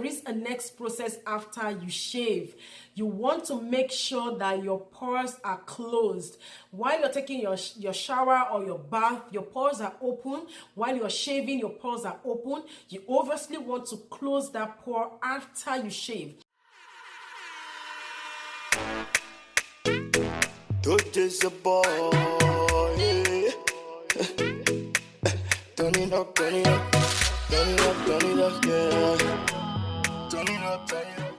there is a next process after you shave. You want to make sure that your pores are closed. While you're taking your shower or your bath, your pores are open. While you're shaving, your pores are open. You obviously want to close that pore after you shave. Disposable. Turn it up, turn it up, turn it up, turn it up, yeah. Turn it up, turn it up.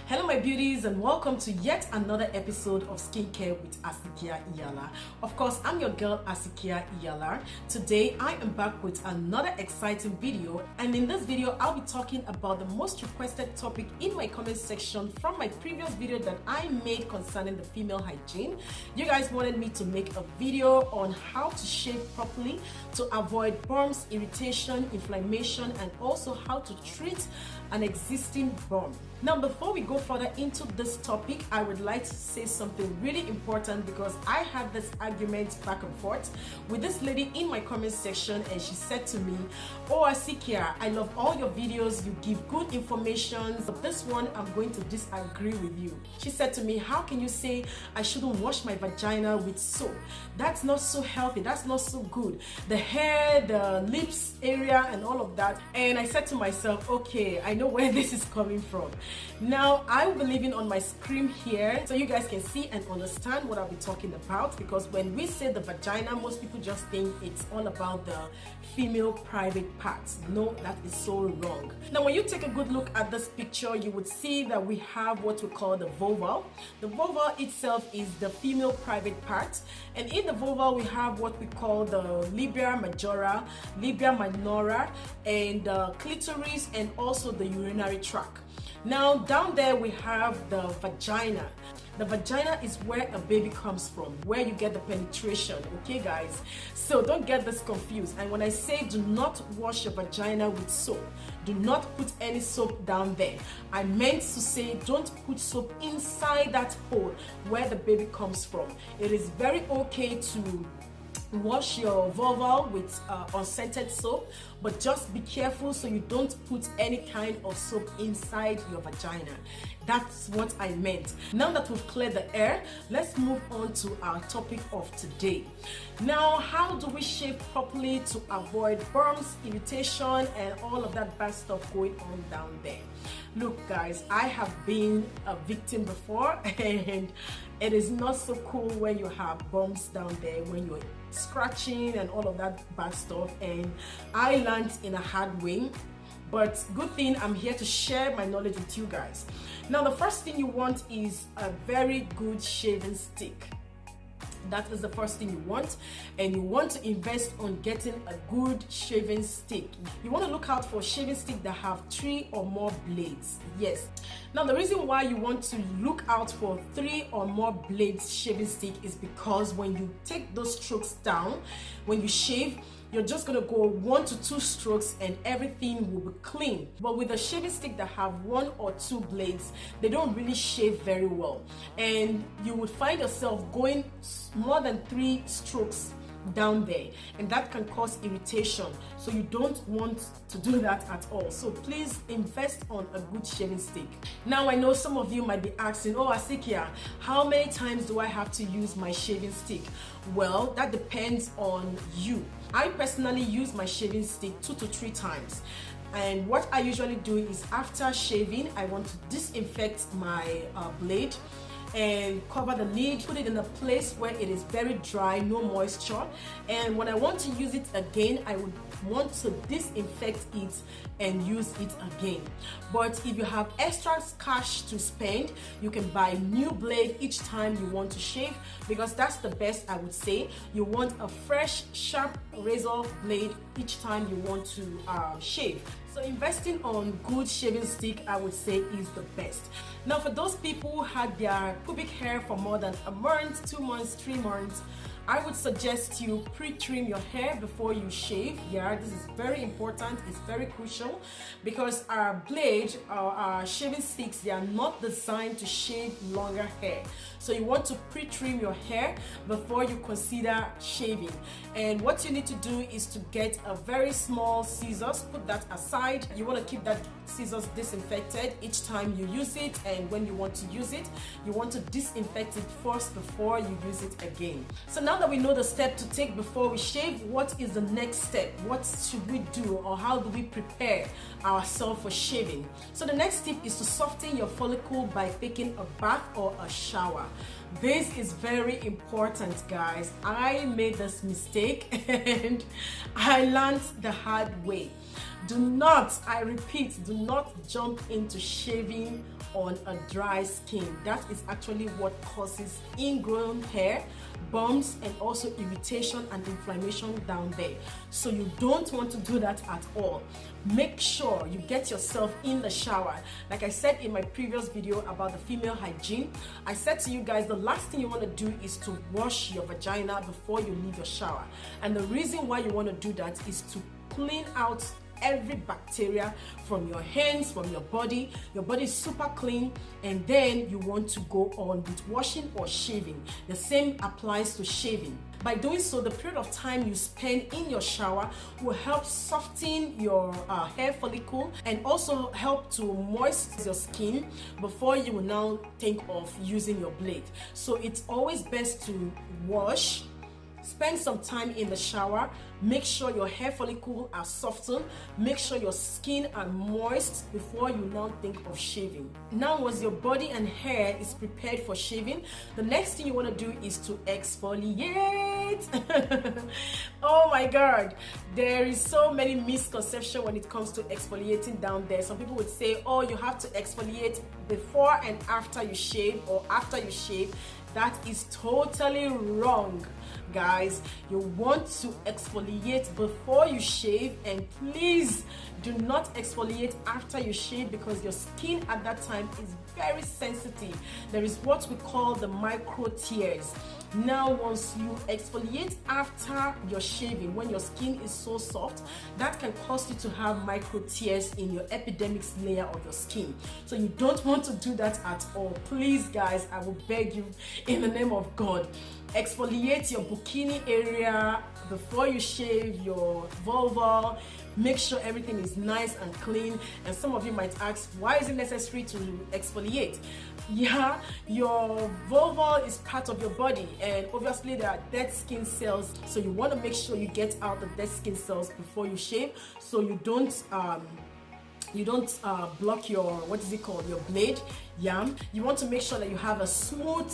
Hello my beauties, and welcome to yet another episode of Skincare with Asikia Iyala. Of course, I'm your girl Asikia Iyala. Today I am back with another exciting video, and in this video I'll be talking about the most requested topic in my comment section from my previous video that I made concerning the female hygiene. You guys wanted me to make a video on how to shave properly to avoid burns, irritation, inflammation, and also how to treat an existing burn. Now, before we go further into this topic, I would like to say something really important, because I had this argument back and forth with this lady in my comment section, and she said to me, "Oh, Asikia, I love all your videos, you give good information, but this one I'm going to disagree with you." She said to me, "How can you say I shouldn't wash my vagina with soap? That's not so healthy, that's not so good. The hair, the lips area and all of that." And I said to myself, okay, I know where this is coming from. Now, I will be leaving on my screen here so you guys can see and understand what I'll be talking about, because when we say the vagina, most people just think it's all about the female private parts. No, that is so wrong. Now, when you take a good look at this picture, you would see that we have what we call the vulva. The vulva itself is the female private part, and in the vulva we have what we call the labia majora, labia minora, and the clitoris, and also the urinary tract. Now, down there we have the vagina. The vagina is where a baby comes from, where you get the penetration, okay guys? So don't get this confused. And when I say do not wash your vagina with soap, do not put any soap down there, I meant to say don't put soap inside that hole where the baby comes from. It is very okay to wash your vulva with unscented soap, but just be careful so you don't put any kind of soap inside your vagina. That's what I meant. Now that we've cleared the air, let's move on to our topic of today. Now, how do we shave properly to avoid burns, irritation, and all of that bad stuff going on down there? Look guys, I have been a victim before, and it is not so cool when you have bumps down there, when you're scratching and all of that bad stuff, and I learned in a hard way. But good thing I'm here to share my knowledge with you guys. Now, the first thing you want is a very good shaving stick. That is the first thing you want, and you want to invest on getting a good shaving stick. You want to look out for shaving stick that have 3 or more blades. Yes. Now, the reason why you want to look out for 3 or more blades shaving stick is because when you take those strokes down, when you shave, you're just gonna go 1 to 2 strokes and everything will be clean. But with a shaving stick that have 1 or 2 blades, they don't really shave very well, and you would find yourself going more than 3 strokes down there, and that can cause irritation. So you don't want to do that at all. So please invest on a good shaving stick. Now, I know some of you might be asking, "Oh, Asikia, how many times do I have to use my shaving stick?" Well, that depends on you. I personally use my shaving stick 2 to 3 times. And what I usually do is, after shaving, I want to disinfect my blade and cover the lid, put it in a place where it is very dry, no moisture. And when I want to use it again, I would want to disinfect it and use it again. But if you have extra cash to spend, you can buy new blade each time you want to shave, because that's the best, I would say. You want a fresh, sharp razor blade each time you want to shave. So investing on good shaving stick, I would say, is the best. Now, for those people who had their pubic hair for more than a month, 2 months, 3 months, I would suggest you pre-trim your hair before you shave. Yeah, this is very important. It's very crucial because our blade, our shaving sticks, they are not designed to shave longer hair. So you want to pre-trim your hair before you consider shaving. And what you need to do is to get a very small scissors, put that aside. You want to keep that scissors disinfected each time you use it, and when you want to use it, you want to disinfect it first before you use it again. So now that we know the step to take before we shave, what is the next step? What should we do, or how do we prepare ourselves for shaving? So the next tip is to soften your follicle by taking a bath or a shower. This is very important, guys. I made this mistake and I learned the hard way. Do not, I repeat, do not jump into shaving on a dry skin. That is actually what causes ingrown hair, bumps, and also irritation and inflammation down there. So you don't want to do that at all. Make sure you get yourself in the shower. Like I said in my previous video about the female hygiene, I said to you guys, the last thing you want to do is to wash your vagina before you leave your shower. And the reason why you want to do that is to clean out every bacteria from your hands, from your body. Your body is super clean, and then you want to go on with washing or shaving. The same applies to shaving. By doing so, the period of time you spend in your shower will help soften your hair follicle and also help to moisturize your skin before you will now think of using your blade. So it's always best to wash, spend some time in the shower, make sure your hair follicles are softened, make sure your skin are moist before you now think of shaving. Now, once your body and hair is prepared for shaving, the next thing you want to do is to exfoliate. Oh my God, there is so many misconceptions when it comes to exfoliating down there. Some people would say, oh, you have to exfoliate before and after you shave, or after you shave. That is totally wrong, guys. You want to exfoliate before you shave, and please do not exfoliate after you shave because your skin at that time is very sensitive. There is what we call the micro tears. Now, once you exfoliate after your shaving, when your skin is so soft, that can cause you to have micro tears in your epidermis layer of your skin. So you don't want to do that at all. Please, guys, I will beg you in the name of God, exfoliate your bikini area before you shave your vulva. Make sure everything is nice and clean. And some of you might ask, why is it necessary to exfoliate? Yeah, your vulva is part of your body, and obviously there are dead skin cells, so you want to make sure you get out the dead skin cells before you shave, so you don't block your, what is it called, your blade. Yeah, you want to make sure that you have a smooth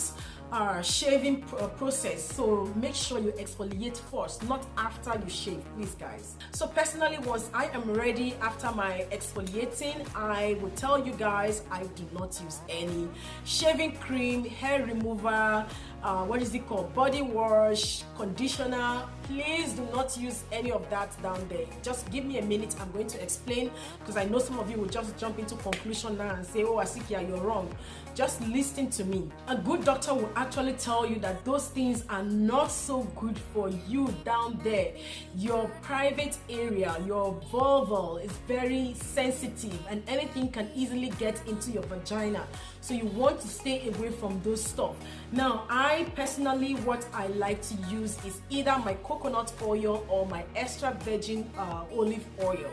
shaving process. So make sure you exfoliate first, not after you shave, please, guys. So personally, once I am ready after my exfoliating, I will tell you guys I do not use any shaving cream, hair remover, what is it called, body wash, conditioner. Please do not use any of that down there. Just give me a minute, I'm going to explain, because I know some of you will just jump into conclusion now and say, oh, Asikia, you're wrong. Just listen to me. A good doctor will actually tell you that those things are not so good for you down there. Your private area, your vulva is very sensitive, and anything can easily get into your vagina. So you want to stay away from those stuff. Now, I personally, what I like to use is either my coconut oil or my extra virgin olive oil.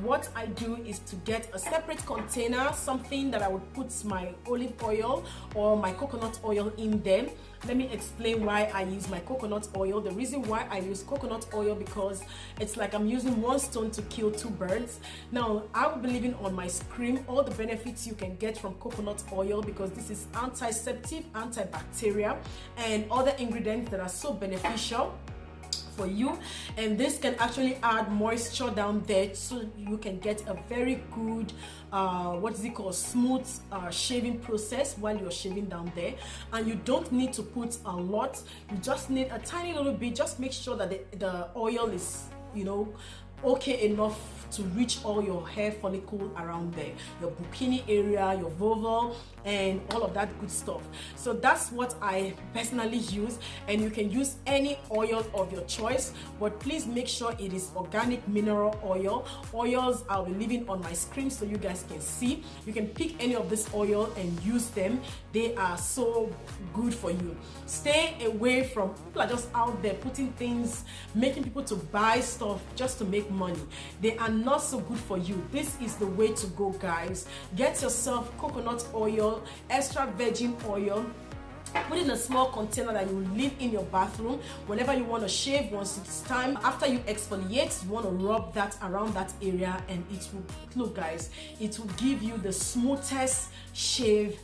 What I do is to get a separate container, something that I would put my olive oil or my coconut oil in them. Let me explain why I use my coconut oil. The reason why I use coconut oil, because it's like I'm using one stone to kill two birds. Now, I will be leaving on my screen all the benefits you can get from coconut oil, because this is antiseptic, antibacterial, and other ingredients that are so beneficial for you, and this can actually add moisture down there, so you can get a very good what is it called, smooth shaving process while you're shaving down there. And you don't need to put a lot, you just need a tiny little bit. Just make sure that the oil is, okay enough to reach all your hair follicle around there, your bikini area, your vulva, and all of that good stuff. So that's what I personally use, and you can use any oil of your choice, but please make sure it is organic mineral oil. Oils I'll be leaving on my screen so you guys can see. You can pick any of this oil and use them. They are so good for you. Stay away from people are just out there putting things, making people to buy stuff just to make money. They are not so good for you. This is the way to go, guys. Get yourself coconut oil, extra virgin oil. Put in a small container that you leave in your bathroom whenever you want to shave. Once it's time, after you exfoliate, you want to rub that around that area, and it will, look guys, it will give you the smoothest shave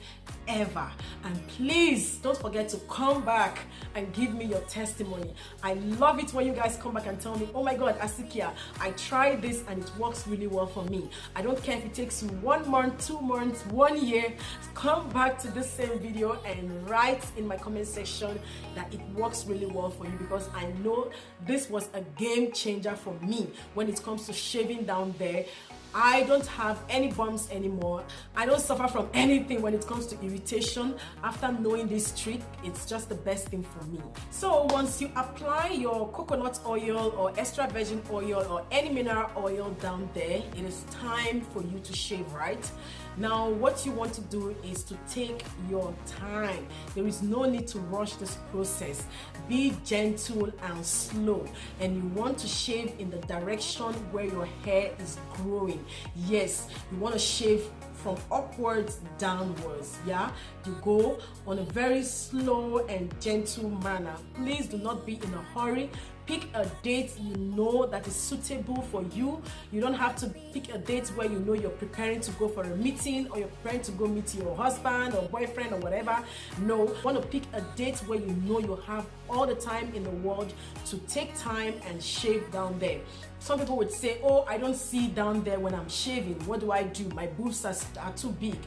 ever. And please don't forget to come back and give me your testimony. I love it when you guys come back and tell me, oh my god, Asikia, I tried this and it works really well for me. I don't care if it takes you 1 month, 2 months, 1 year. Come back to this same video and write in my comment section that it works really well for you, because I know this was a game changer for me when it comes to shaving down there. I don't have any bumps anymore. I don't suffer from anything when it comes to irritation. After knowing this trick, it's just the best thing for me. So once you apply your coconut oil or extra virgin oil or any mineral oil down there, it is time for you to shave, right? Now what you want to do is to take your time. There is no need to rush this process. Be gentle and slow, and you want to shave in the direction where your hair is growing. Yes, you want to shave from upwards downwards. Yeah, you go on a very slow and gentle manner. Please do not be in a hurry. Pick a date you know that is suitable for you. You don't have to pick a date where you know you're preparing to go for a meeting, or you're preparing to go meet your husband or boyfriend or whatever. No, you want to pick a date where you know you have all the time in the world to take time and shave down there. Some people would say, oh, I don't see down there when I'm shaving. What do I do? My boobs are too big.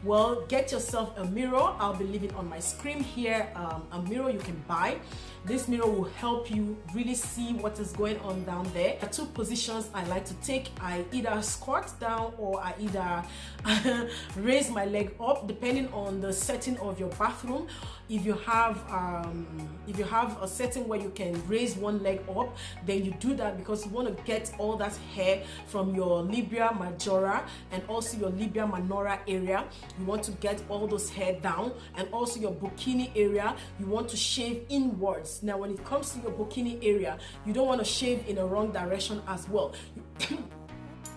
Well, get yourself a mirror. I'll be leaving on my screen here a mirror you can buy. This mirror will help you really see what is going on down there. There are 2 positions I like to take. I either squat down or I either raise my leg up, depending on the setting of your bathroom. If you have a setting where you can raise one leg up, then you do that, because you want to get all that hair from your labia majora and also your labia minora area. You want to get all those hair down, and also your bikini area. You want to shave inwards. Now when it comes to your bikini area, you don't want to shave in a wrong direction as well.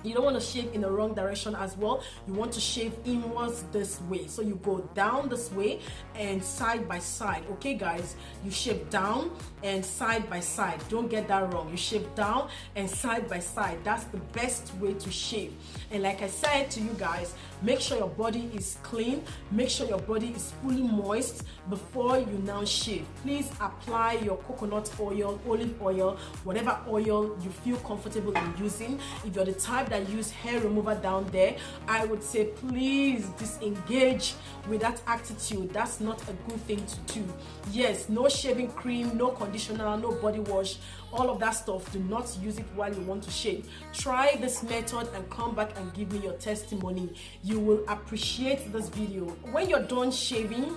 You don't want to shave in the wrong direction as well. You want to shave inwards this way. So you go down this way and side by side. Okay guys, you shave down and side by side. Don't get that wrong. You shave down and side by side. That's the best way to shave. And like I said to you guys, make sure your body is clean. Make sure your body is fully moist before you now shave. Please apply your coconut oil, olive oil, whatever oil you feel comfortable in using. If you're the type that use hair remover down there, I would say please disengage with that attitude. That's not a good thing to do. Yes, no shaving cream, no conditioner, no body wash, all of that stuff. Do not use it while you want to shave. Try this method and come back and give me your testimony. You will appreciate this video. When you're done shaving,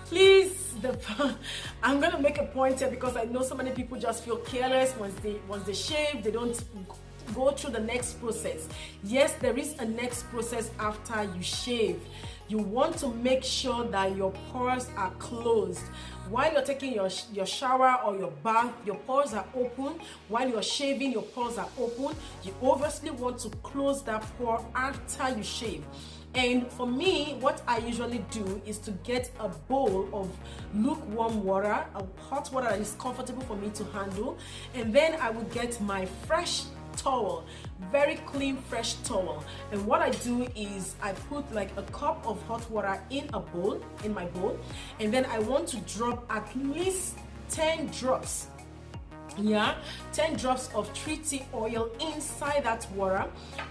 please, I'm gonna make a point here, because I know so many people just feel careless once they shave. They don't go through the next process. Yes, there is a next process after you shave. You want to make sure that your pores are closed. While you're taking your shower or your bath, your pores are open. While you're shaving, your pores are open. You obviously want to close that pore after you shave. And for me, what I usually do is to get a bowl of lukewarm water, a hot water that is comfortable for me to handle, and then I would get my fresh towel, very clean fresh towel, and what I do is I put like a cup of hot water in my bowl, and then I want to drop at least 10 drops Yeah, 10 drops of tree tea oil inside that water.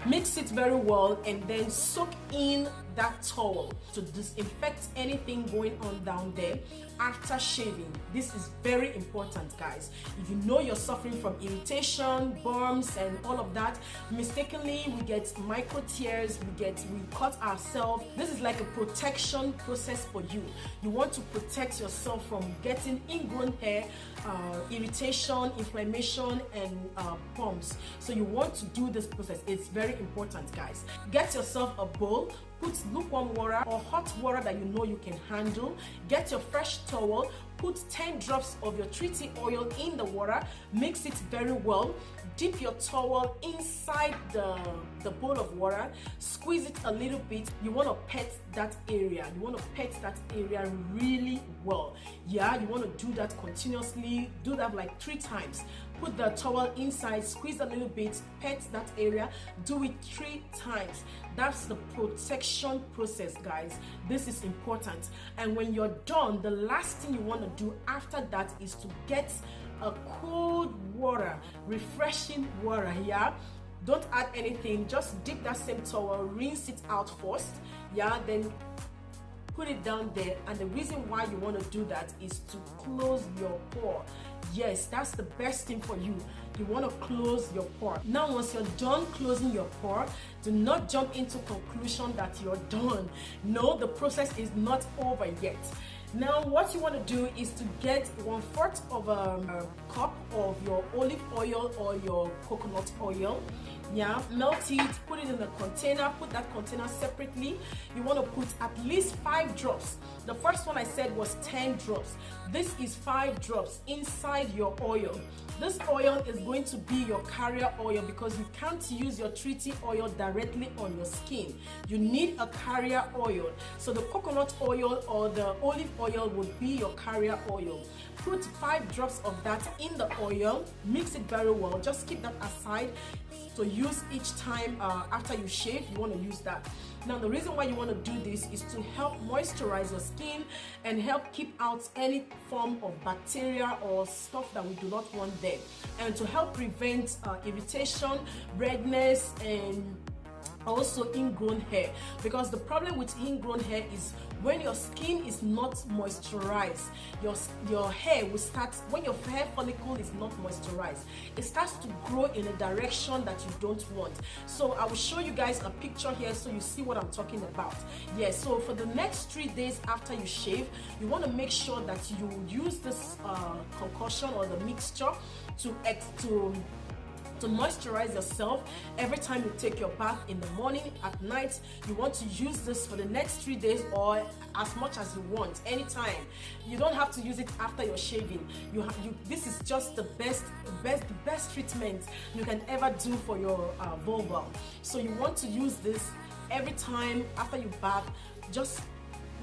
Mix it very well and then soak in that towel to disinfect anything going on down there after shaving. This is very important, guys. If you know you're suffering from irritation, burns and all of that, mistakenly we get micro tears, we cut ourselves. This is like a protection process for you. You want to protect yourself from getting ingrown hair, irritation, inflammation and bumps. So you want to do this process. It's very important, guys. Get yourself a bowl, put lukewarm water or hot water that you know you can handle. Get your fresh towel, put 10 drops of your tree tea oil in the water, mix it very well, dip your towel inside the bowl of water, squeeze it a little bit. You want to pet that area. You want to pet that area really well. Yeah, you want to do that continuously. Do that like 3 times. Put the towel inside, squeeze a little bit, pet that area. Do it 3 times. That's the protection process, guys. This is important. And when you're done, the last thing you want to do after that is to get a cold water, refreshing water. Yeah, don't add anything, just dip that same towel, rinse it out first. Yeah, then put it down there. And the reason why you want to do that is to close your pore. Yes, that's the best thing for you. You want to close your pore. Now, once you're done closing your pore, do not jump into conclusion that you're done. No, the process is not over yet. Now, what you want to do is to get 1/4 of a cup of your olive oil or your coconut oil. Yeah, melt it, put it in a container, put that container separately. You want to put at least 5 drops. The first one I said was 10 drops. This is 5 drops inside your oil. This oil is going to be your carrier oil because you can't use your tree tea oil directly on your skin. You need a carrier oil. So the coconut oil or the olive oil would be your carrier oil. Put 5 drops of that in the oil, mix it very well. Just keep that aside to use each time after you shave. You want to use that. Now, the reason why you want to do this is to help moisturize your skin and help keep out any form of bacteria or stuff that we do not want there, and to help prevent irritation, redness, and also ingrown hair. Because the problem with ingrown hair is when your skin is not moisturized, your hair will start, when your hair follicle is not moisturized, it starts to grow in a direction that you don't want. So I will show you guys a picture here so you see what I'm talking about. Yes, so for the next 3 days after you shave, you want to make sure that you use this concoction or the mixture to moisturize yourself every time you take your bath, in the morning, at night. You want to use this for the next 3 days or as much as you want, anytime. You don't have to use it after you're shaving. This is just the best treatment you can ever do for your vulva. So you want to use this every time after you bath. Just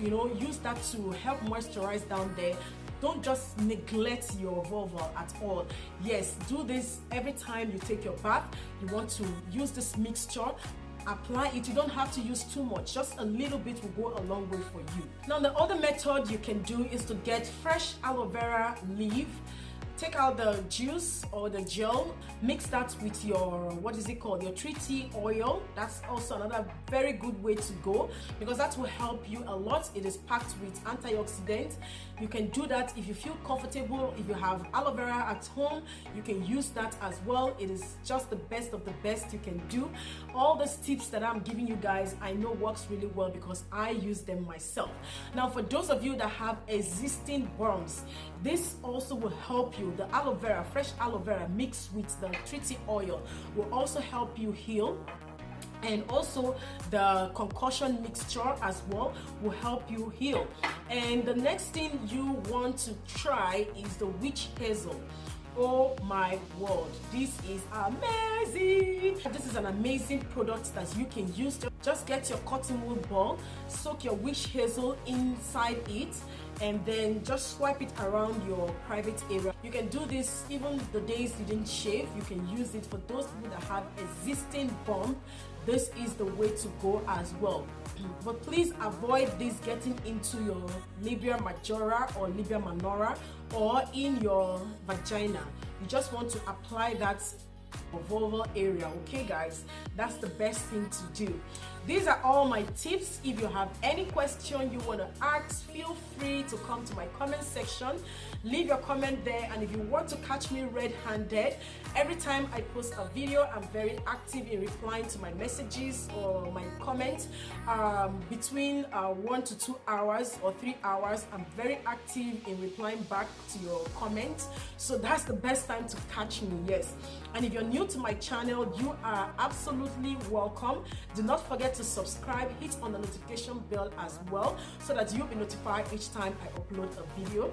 use that to help moisturize down there. Don't just neglect your vulva at all. Yes, do this every time you take your bath. You want to use this mixture, apply it. You don't have to use too much, just a little bit will go a long way for you. Now, the other method you can do is to get fresh aloe vera leaf. Take out the juice or the gel, mix that with your, your tree tea oil. That's also another very good way to go because that will help you a lot. It is packed with antioxidants. You can do that if you feel comfortable. If you have aloe vera at home, you can use that as well. It is just the best of the best you can do. All these tips that I'm giving you guys, I know works really well because I use them myself. Now, for those of you that have existing burns, this also will help you. The aloe vera, fresh aloe vera mixed with the tree tea oil will also help you heal. And also the concoction mixture as well will help you heal. And the next thing you want to try is the witch hazel. Oh my word, this is amazing. This is an amazing product that you can use. Just get your cotton wool ball, soak your witch hazel inside it, and then just swipe it around your private area. You can do this even the days you didn't shave. You can use it for those people that have existing bump. This is the way to go as well. But please avoid this getting into your labia majora or labia minora or in your vagina. You just want to apply that vulval area. Okay guys, that's the best thing to do. These are all my tips. If you have any question you want to ask, feel free to come to my comment section, leave your comment there. And if you want to catch me red-handed, every time I post a video, I'm very active in replying to my messages or my comments. Between 1 to 2 hours or 3 hours, I'm very active in replying back to your comments. So that's the best time to catch me, yes. And if you're new to my channel, you are absolutely welcome. Do not forget to subscribe, hit on the notification bell as well, so that you'll be notified each time I upload a video.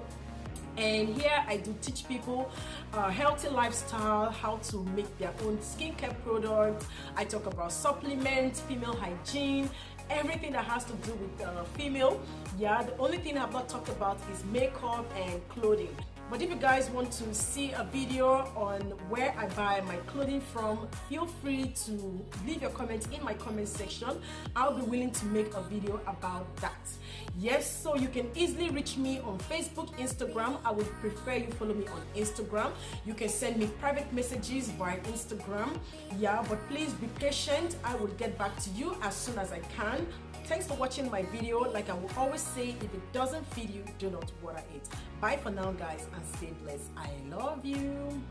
And here I do teach people healthy lifestyle, how to make their own skincare products. I talk about supplements, female hygiene, everything that has to do with female. Yeah, the only thing I've not talked about is makeup and clothing. But if you guys want to see a video on where I buy my clothing from, feel free to leave your comments in my comment section. I'll be willing to make a video about that. Yes, so you can easily reach me on Facebook, Instagram. I would prefer you follow me on Instagram. You can send me private messages via Instagram. Yeah, but please be patient. I will get back to you as soon as I can. Thanks for watching my video. Like I will always say, if it doesn't feed you, do not water it. Bye for now guys, and stay blessed. I love you.